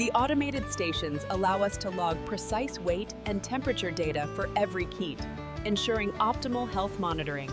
The automated stations allow us to log precise weight and temperature data for every keet, ensuring optimal health monitoring.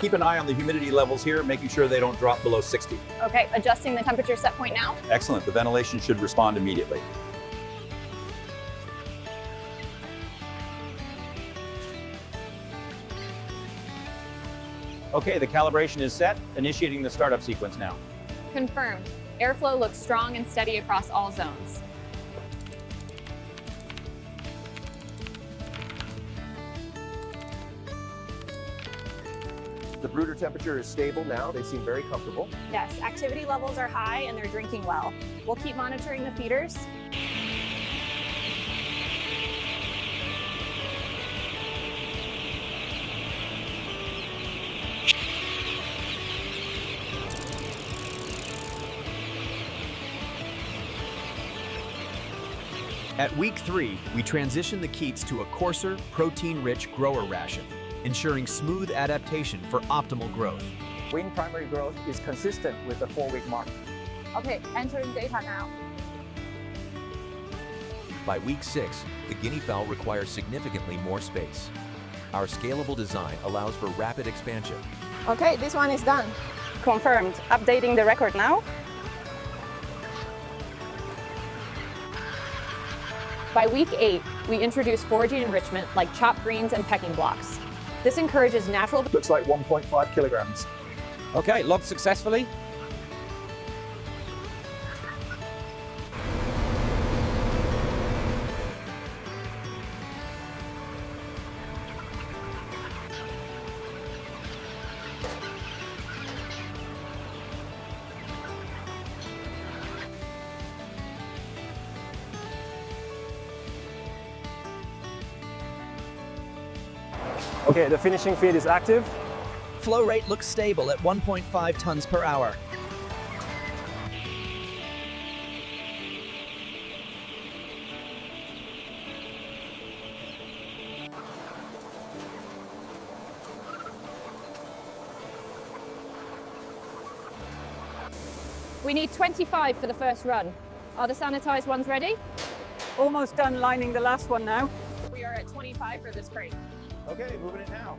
Keep an eye on the humidity levels here, making sure they don't drop below 60. Okay, adjusting the temperature set point now. Excellent. The ventilation should respond immediately. Okay, the calibration is set. Initiating the startup sequence now. Confirmed. Airflow looks strong and steady across all zones. The brooder temperature is stable now. They seem very comfortable. Yes, activity levels are high and they're drinking well. We'll keep monitoring the feeders. At week 3, we transition the keets to a coarser, protein-rich grower ration, ensuring smooth adaptation for optimal growth. Wing primary growth is consistent with the 4-week mark. Okay, entering data now. By week 6, the guinea fowl requires significantly more space. Our scalable design allows for rapid expansion. Okay, this one is done. Confirmed. Updating the record now. By week 8, we introduce foraging enrichment like chopped greens and pecking blocks. This encourages natural... Looks like 1.5 kilograms. Okay, logged successfully. Okay, the finishing feed is active. Flow rate looks stable at 1.5 tons per hour. We need 25 for the first run. Are the sanitized ones ready? Almost done lining the last one now. We are at 25 for this crate. Okay, moving it now.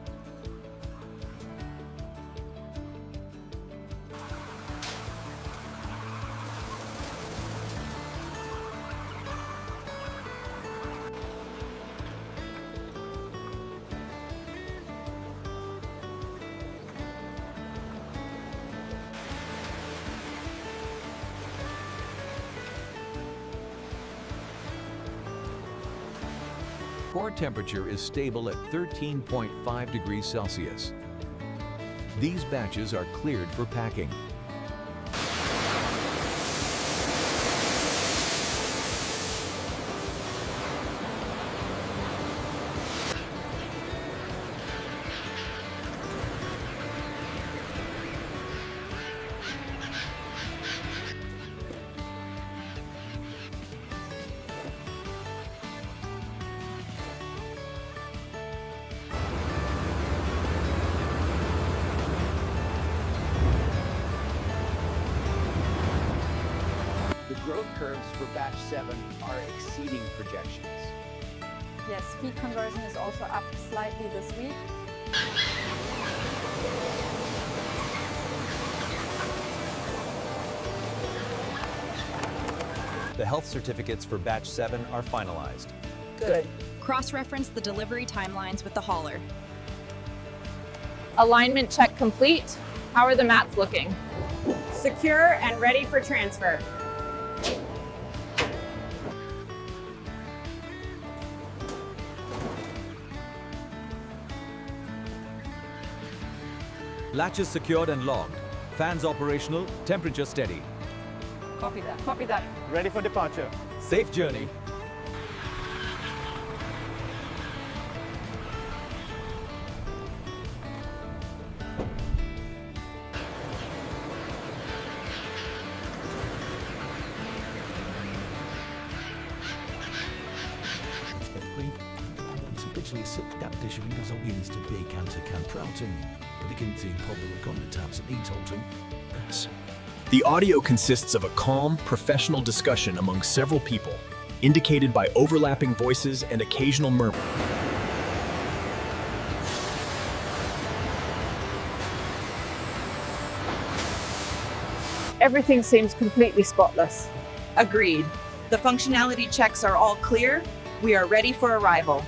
Core temperature is stable at 13.5 degrees Celsius. These batches are cleared for packing. The growth curves for batch 7 are exceeding projections. Yes, feed conversion is also up slightly this week. The health certificates for batch 7 are finalized. Good. Cross-reference the delivery timelines with the hauler. Alignment check complete. How are the mats looking? Secure and ready for transfer. Latches secured and logged. Fans operational, temperature steady. Copy that. Copy that. Ready for departure. Safe journey. Originally a silk gap dish of Ingles Ogins to be canter can Proughton, but the Ginty probably on the taps at Eatolton. The audio consists of a calm, professional discussion among several people, indicated by overlapping voices and occasional murmur. Everything seems completely spotless. Agreed. The functionality checks are all clear. We are ready for arrival.